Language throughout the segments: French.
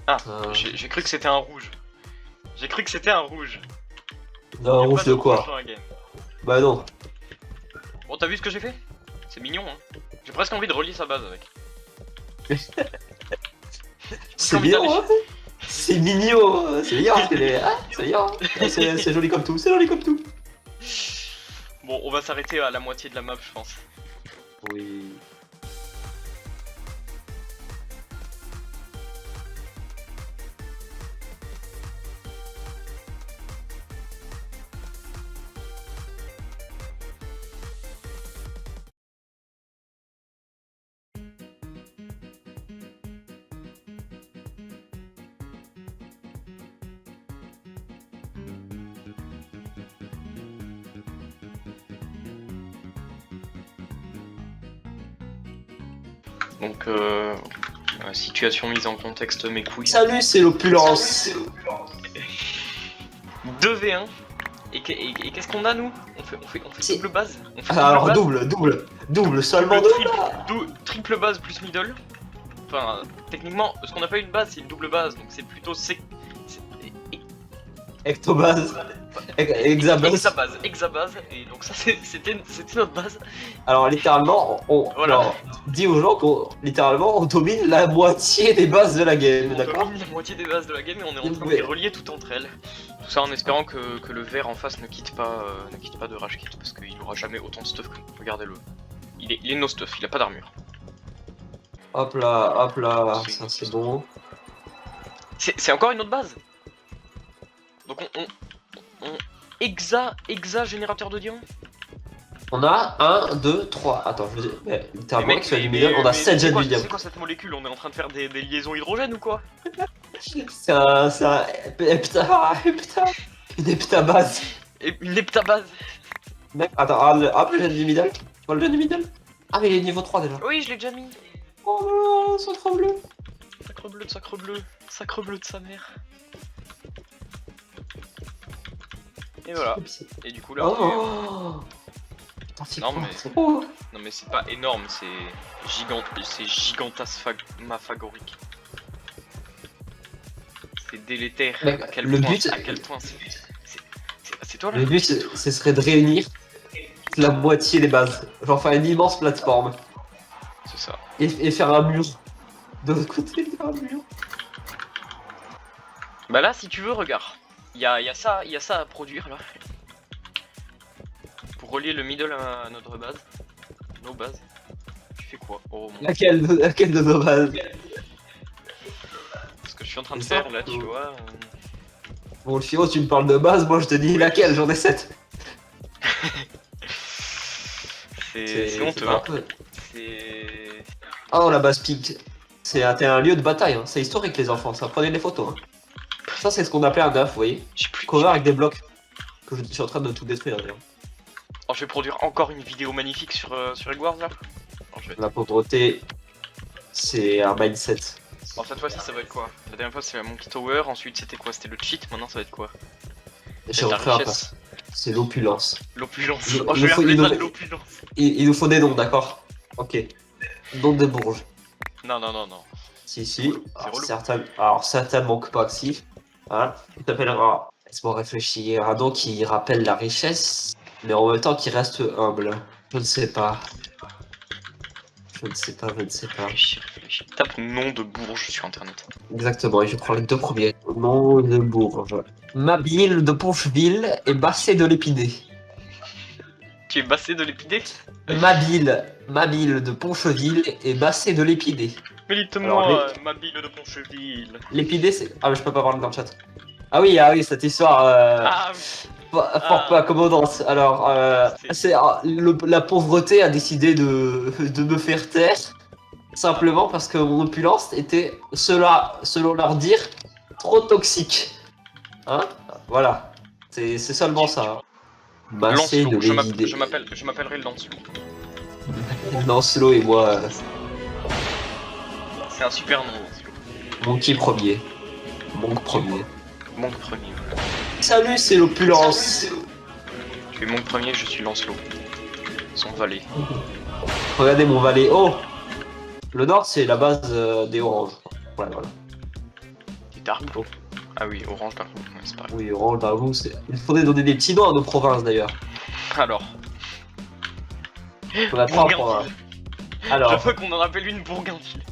Ah, j'ai cru que c'était un rouge. J'ai cru que c'était un rouge. Non, Y a rouge pas de quoi? dans la game. Bah non. Bon, t'as vu ce que j'ai fait? C'est mignon, hein. J'ai presque envie de relier sa base avec. C'est envie d'aller mignon, hein. C'est mignon, hein. C'est mignon, parce que les... Ah, c'est mignon. Ah, c'est joli comme tout, c'est joli comme tout. Bon, on va s'arrêter à la moitié de la map, je pense. Oui. Donc, situation mise en contexte, mes couilles. Salut, c'est l'opulence. 2v1. Et qu'est-ce qu'on a, nous? On fait double base. On fait Alors, base, double, seulement deux. triple base plus middle. Enfin, techniquement, ce qu'on appelle une base, c'est une double base. Donc, c'est plutôt Ectobase. Hexabase. hexabase, et donc ça c'était notre base. Alors littéralement, Voilà. alors, dis aux gens qu'on littéralement on domine la moitié des bases de la game, On d'accord? domine la moitié des bases de la game et on est en train de les relier toutes entre elles. Tout ça en espérant que le vert en face ne quitte pas de rage kit parce qu'il aura jamais autant de stuff que nous. Regardez-le. Il est no stuff, il a pas d'armure. Hop là, ça c'est bon. C'est encore une autre base. Donc on hexa générateur de diamants. On a 1, 2, 3. Attends, je veux dire, mais littéralement, Mais avec le middle, on a 7 jets de C'est diamant. quoi cette molécule? On est en train de faire des liaisons hydrogènes ou quoi? C'est un une heptabase. Et une heptabase. Mec, attends, le jet du middle. Tu vois le jet du middle? Ah, mais il est niveau 3 déjà. Oui, je l'ai déjà mis. Oh là, centre bleu. Sacre bleu de sa mère. Et voilà. Et du coup là, Oh. Non, mais- Oh. non mais c'est pas énorme, c'est gigantasmaphagorique. C'est délétère. Mec, à quel le point, but- à quel point c'est toi là. Le but, ce serait de réunir la moitié des bases. Genre faire une immense plateforme. C'est ça. Et faire un mur. De l'autre côté, faire un mur. Bah là, si tu veux, regarde. Il y a ça à produire là. Pour relier le middle à notre base. Nos bases. Tu fais quoi? Oh mon... Laquelle de nos bases? Ce que je suis en train de C'est ça, faire là, tu ou- vois. Bon, le Firo, tu me parles de base, moi je te dis laquelle, j'en ai 7. C'est honteux. un Hein. peu- C'est... Ah non, la base Pig. C'est un lieu de bataille, hein. C'est historique les enfants, ça. Prenez des photos. Hein. Ça, c'est ce qu'on appelle un œuf, vous voyez. J'ai plus... Cover avec des blocs. Que je suis en train de tout détruire d'ailleurs. Oh, je vais produire encore une vidéo magnifique sur Egg Wars là. Non, je vais... La pauvreté, c'est un mindset. Bon, cette fois-ci, ça va être quoi? La dernière fois, c'était la Monkey Tower, ensuite c'était quoi? C'était le cheat, maintenant ça va être quoi? J'ai C'est la repris un richesse. pas. C'est l'opulence. L'opulence. Il- Oh, il je vais faut- appeler il ça nous- de l'opulence. Il nous faut des noms, d'accord? Ok. Nom des bourges. Non. Si. relou. Alors certains manquent pas actifs. Voilà. Il t'appellera. Laisse-moi réfléchir. Un nom qui rappelle la richesse, mais en même temps qui reste humble. Je ne sais pas. Je ne sais pas. Réfléchis. Tape nom de bourge sur internet. Exactement, et je prends les deux premiers. Nom de bourge. Mabille de Poncheville et Bassé de l'Épidée. Tu es bassé de l'épidée? Mabille de Poncheville et Bassé de l'Épidée. Alors, Milite-moi, ma bille de Poncheville. L'Épidée, c'est. Ah, mais je peux pas parler dans le chat. Ah oui, cette histoire. Ah, Fort peu accommodante. Alors, la pauvreté a décidé de me faire taire. Simplement parce que mon opulence était, selon leur dire, trop toxique. Hein? Voilà. C'est seulement ça. Hein. Massé de Lancelot, l'Épidée. je m'appellerai Lancelot. Lancelot et moi, C'est un super nom, Lancelot. Monkey premier. Monk premier. Monk premier. Voilà. Salut, c'est l'opulence. Tu es Monk premier, je suis Lancelot. Son valet. Regardez mon valet. Oh! Le nord, c'est la base des oranges. Voilà. Dark Blue. Ah oui, orange Dark Blue, ouais, c'est pareil. Oui, orange, Dark Blue, c'est... Il faudrait donner des petits noms à nos provinces d'ailleurs. Alors. On a 3 provinces. Je Alors, veux qu'on en appelle une Bourgainville.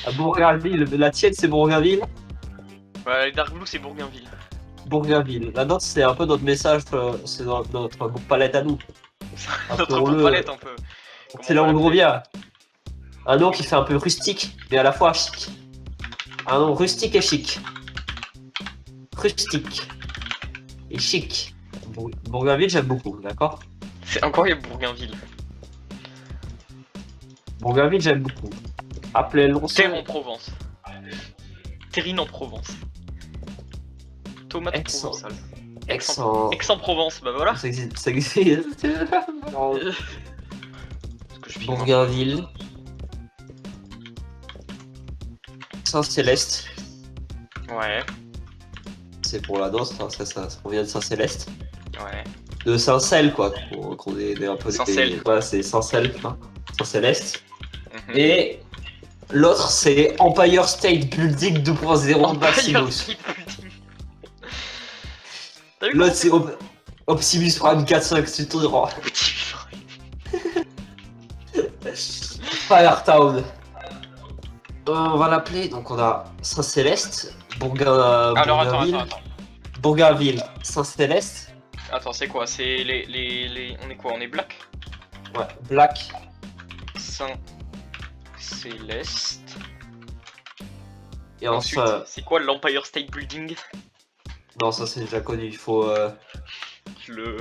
à Bourgainville, la tienne c'est Bourgainville. Ouais, les Dark Blue c'est Bourgainville. Bourgainville. La nôtre c'est un peu notre message, c'est notre palette à nous. Notre Appelons-le- palette un peu. Comment C'est là où va on l'appeler? revient. Un nom qui fait un peu rustique, mais à la fois chic. Un nom rustique et chic. Rustique et chic. Bourgainville, j'aime beaucoup, d'accord? C'est incroyable Bourgainville. Bourgainville, j'aime beaucoup. Appelez-le Terre en Provence. Terrine en Provence. Tomate Aix- provençale. Aix-en... Aix-en-Provence, bah voilà. Ça existe. Ça existe. Alors, Est-ce que je filme un peu? Bourgainville. Saint-Céleste. Ouais, C'est pour la danse, hein, ça provient de Saint-Céleste. ouais. De Saint-Cel, quoi. Qu'on est un peu Saint-Cel. Voilà, c'est Saint-Cel, hein, Saint-Céleste. Mhm. Et l'autre, c'est Empire State Building 2.0 Empire Maximus. State Building. T'as vu L'autre, comment c'est Optimus Prime 4.5, c'est tout droit. Firetown. On va l'appeler, donc on a Saint-Céleste, Alors attends, Bourgainville, attends, attends. Bourgainville, Saint-Céleste, Attends, c'est quoi? C'est les... On est quoi? On est Black? ouais, Black, Saint-Céleste. et Ensuite, enfin, c'est quoi l'Empire State Building? non, ça c'est déjà connu, il faut... Le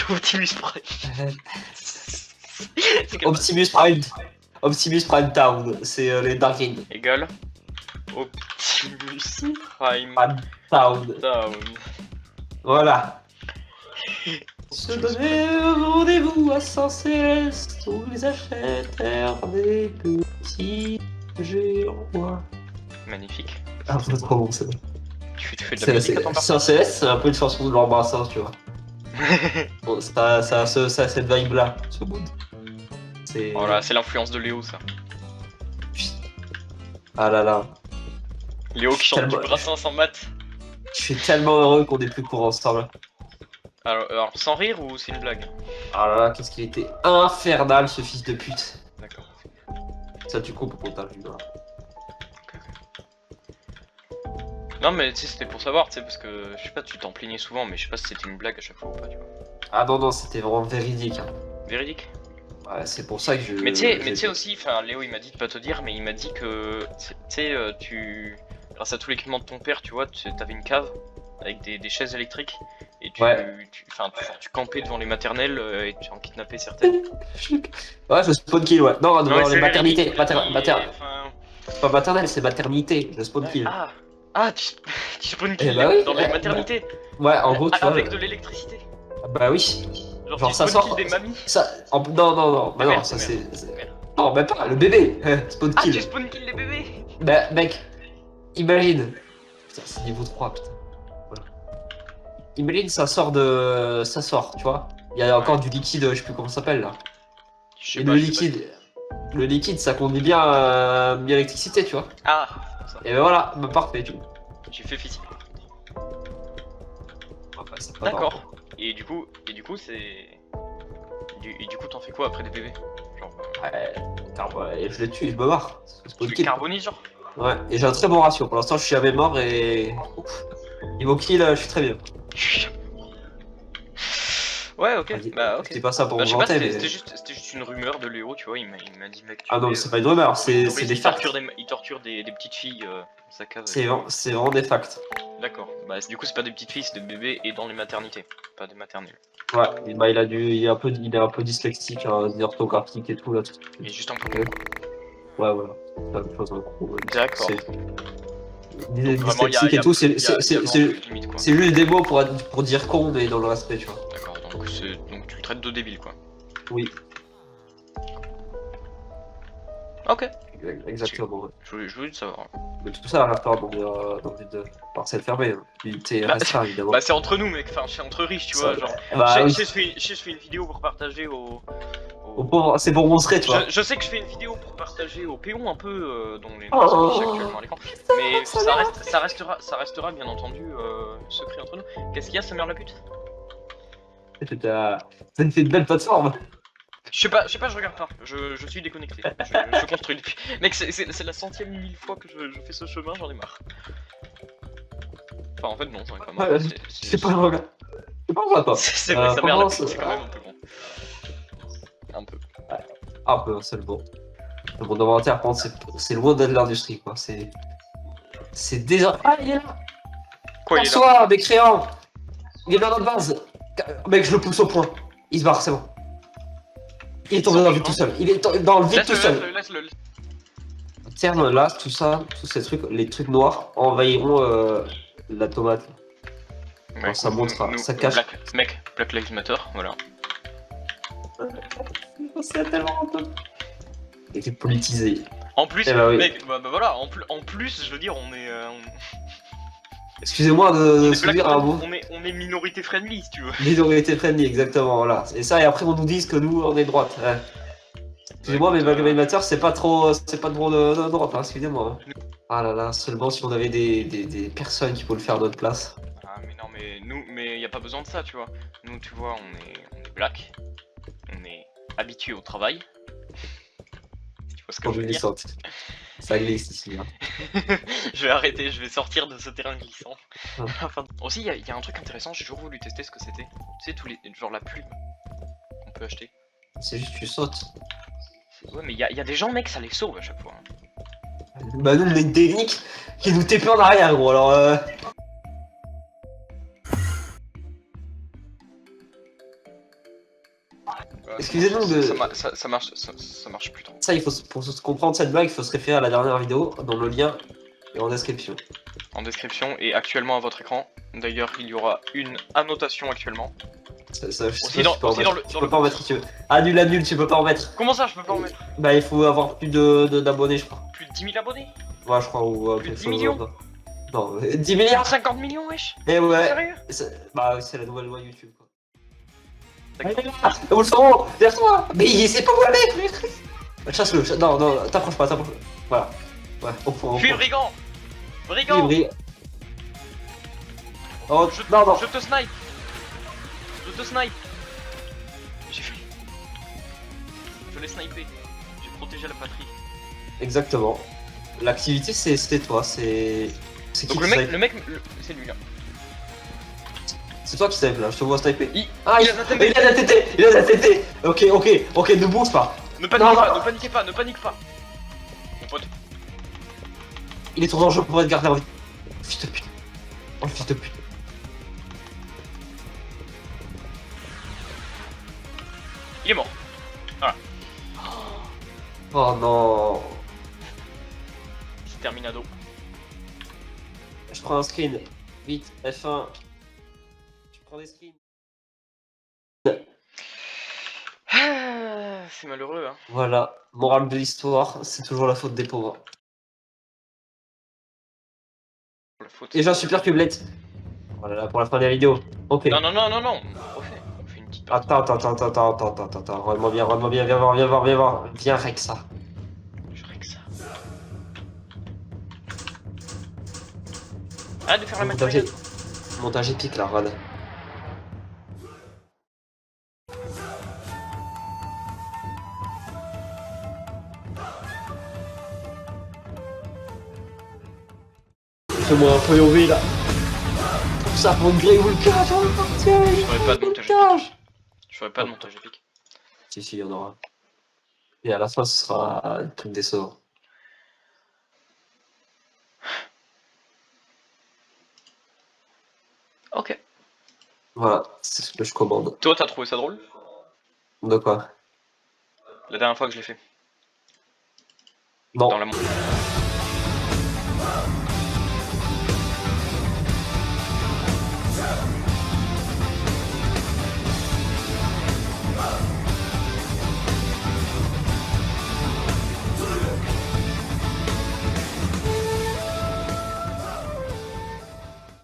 Optimus Prime. C'est quel- Optimus Prime Town, c'est les Darkin. Égal Optimus Prime Prime Town, Down. voilà. Se donner rendez-vous à Saint-Céleste, où ils achètèrent des petits géants. Magnifique. Ah, c'est trop bon, c'est Tu fais de la musique à temps partiel. Saint-Céleste, c'est un peu une chanson de l'embrassage, tu vois. Bon, ça a cette vibe-là, ce mood. C'est... Voilà, c'est l'influence de Léo, ça. Ah là là, Léo qui chante du Tellement- Brassens en maths. je suis tellement heureux qu'on ait plus cours ensemble. Alors, sans rire ou c'est une blague? Ah là là, qu'est-ce qu'il était infernal, ce fils de pute. D'accord. Ça, tu coupes pour ta vue, là. Non, mais tu sais, c'était pour savoir, tu sais, parce que je sais pas, tu t'en plaignais souvent, mais je sais pas si c'était une blague à chaque fois ou pas, tu vois. Ah non, non, c'était vraiment véridique. Hein. Véridique. Ouais, c'est pour ça que je... Mais tu sais aussi, enfin, Léo il m'a dit de pas te dire, mais il m'a dit que, tu sais, grâce à tout l'équipement de ton père, tu vois, t'avais une cave avec des chaises électriques, et Ouais. tu campais devant les maternelles et tu en kidnappais certaines. Ouais, je spawn kill, ouais. Non, Non, devant mais les c'est maternités. véridique, enfin, C'est pas maternelle, c'est maternité. Je spawn kill. tu spawn Eh kill bah oui, dans les bah- maternités Ouais, en gros, tu vois... avec de l'électricité. Bah oui. Genre, tu ça spawn sort... kill des mamies. Ça... Non, non, non. Bah non, Merde, ça merde, c'est... merde. Non, même pas, le bébé. Spawn Ah, kill. tu spawn kill les bébés. Bah, mec, imagine. Putain, c'est niveau 3, putain. Voilà. Imagine, ça sort de... Ça sort, tu vois. Il y a encore du liquide, je sais plus comment ça s'appelle, là. Je sais Et pas, le je sais pas. liquide... Le liquide, ça conduit bien l'électricité, tu vois. Ah, ça. Et ben voilà, bah parfait, tu vois. J'ai fait physique. Enfin, c'est pas D'accord. Et du coup, c'est. Et du coup, t'en fais quoi après des bébés? Genre, grave. Et je les tue, je me barre. C'est spawn tu kill. carbonises, genre? Ouais, et j'ai un très bon ratio. Pour l'instant, je suis jamais mort et. Ouf. Niveau kill, je suis très bien. Ouais, ok. Bah, ok. C'était pas ça pour Bah, me je sais pas, vanter, c'était mais. c'était juste une rumeur de Léo, tu vois. Il m'a dit, mec. Ah non, mais c'est pas une rumeur, c'est Oui, des il facts. torture des petites filles dans sa cave. C'est vraiment des facts. D'accord. Bah, du coup, c'est pas des petites filles, c'est des bébés et dans les maternités, pas des maternelles. Ouais, et bah, il est un peu dyslexique, hein, orthographique et tout là. Et juste un peu. Ouais, voilà. C'est la même chose en gros. Ouais. D'accord. C'est- Donc, vraiment, Dyslexique et tout, c'est vraiment plus de limite, quoi. juste des mots pour dire con, mais dans le respect, tu vois. D'accord, donc tu le traites de débile, quoi. Oui, Ok. exactement. Ouais. Je voulais le savoir. Mais tout ça reste pas dans une parcelle fermée. Hein. Unité Bah, restreinte, évidemment. Bah, c'est entre nous, mec. Enfin, c'est entre riches, tu vois. Ça- Genre, Bah, oui. je fais une vidéo pour partager au. Au pauvre, c'est pour montrer, tu vois. Je sais que je fais une vidéo pour partager au péon un peu dont les Oh. affichent actuellement à l'écran. Mais ça restera bien entendu secret entre nous. Qu'est-ce qu'il y a, sa mère la pute? Ça fait une belle plateforme. Je sais pas, je regarde pas. Je suis déconnecté. Je construis depuis. Mec, c'est la 100e 1000 fois que je fais ce chemin, j'en ai marre. Enfin, en fait, non, j'en ai pas marre. C'est pas vrai. C'est pas vrai, toi. C'est vrai, sa mère la comment pute, c'est quand même un peu bon. Un peu. Un peu, c'est le bon. Le monde inventaire, par contre, c'est loin d'être l'industrie, quoi. C'est déjà. Ah, il est là! Quoi, il est là? Bonsoir, mécréant! Il est dans notre base! Mec, je le pousse au point. Il se barre, c'est bon. Il est tombé dans le vide tout seul. Il est dans le vide tout seul. Laisse-le. Terme là, tout ça, tous ces trucs, les trucs noirs envahiront la tomate. Alors, ça montre, ça cache. Black Lives Matter, voilà. C'est tellement honteux. Il était politisé. En plus, Eh bah oui. mec, bah voilà, en plus, je veux dire, on est. Excusez-moi de se dire un mot. On est minorité friendly, si tu veux. Minorité friendly, exactement, voilà. Et ça, et après on nous dit que nous, on est droite. Ouais. Excusez-moi, mais Black Lives Matter, c'est pas trop de droite, hein, excusez-moi. Ah là là, seulement si on avait des personnes qui pouvaient le faire à notre place. Ah mais non, mais y a pas besoin de ça, tu vois. Nous, tu vois, on est black, on est habitué au travail. Tu vois ce que je veux dire? Ça glisse ici. Hein. Je vais arrêter, je vais sortir de ce terrain glissant. Ah. Enfin, aussi, il y a un truc intéressant, j'ai toujours voulu tester ce que c'était. Tu sais, genre la plume qu'on peut acheter. C'est juste tu sautes. Ouais, mais y a des gens, mec, ça les sauve à chaque fois. Hein. Bah nous, on a une technique qui nous TP en arrière, gros, alors Excusez-nous de... Ça marche plus trop. Ça, pour se comprendre cette blague, il faut se référer à la dernière vidéo, dont le lien est en description. En description et actuellement à votre écran. D'ailleurs, il y aura une annotation actuellement. Tu peux pas en mettre si tu veux. Annule, tu peux pas en mettre. Comment ça, je peux pas en mettre? Bah, il faut avoir plus d'abonnés, je crois. Plus de 10 000 abonnés? Ouais, je crois, ou plus de 10 millions? Non, 10 milliards 50 millions, wesh? Eh ouais. Sérieux? Bah, c'est la nouvelle loi YouTube, quoi. Où le sont? Derrière toi! Mais il sait pas où aller! Chasse-le, non, t'approches pas. Voilà. Ouais, au point. Fuis, brigand! Brigand! Oh, Je te snipe! Je l'ai snipé. J'ai protégé la patrie. Exactement. L'activité, c'était toi, c'est qui donc qui le snipe? mec, c'est lui là. C'est toi qui snipe là, je te vois sniper. Il a la TT! Ok, ne bouge pas. Ne paniquez pas. Mon pote. Il est trop dangereux pour être gardé en vie. Fils de pute. Oh, fils de pute. Il est mort. Voilà. Oh non. C'est terminado. Je prends un screen. Vite, F1. Je prends des screens. C'est malheureux, hein. Voilà, morale de l'histoire, c'est toujours la faute des pauvres. Et j'ai un super cubelette. Voilà, pour la fin de la vidéo. Ok. Non. On fait une petite partie. Attends. Remonte bien, viens voir. Viens, Rexa. Je règle ça. Arrête de faire la matériel. Montage épique là, Rad. Fais-moi un peu lever là. Tout ça pour une grille ou le cas, j'en ai parti. Je ferai pas de montage épique. Je ferai pas de montage épique. Si, il y en aura. Et à la fin, ce sera un truc décevant. Ok. Voilà, c'est ce que je commande. Toi, t'as trouvé ça drôle? De quoi? La dernière fois que je l'ai fait. Non. Dans la montagne.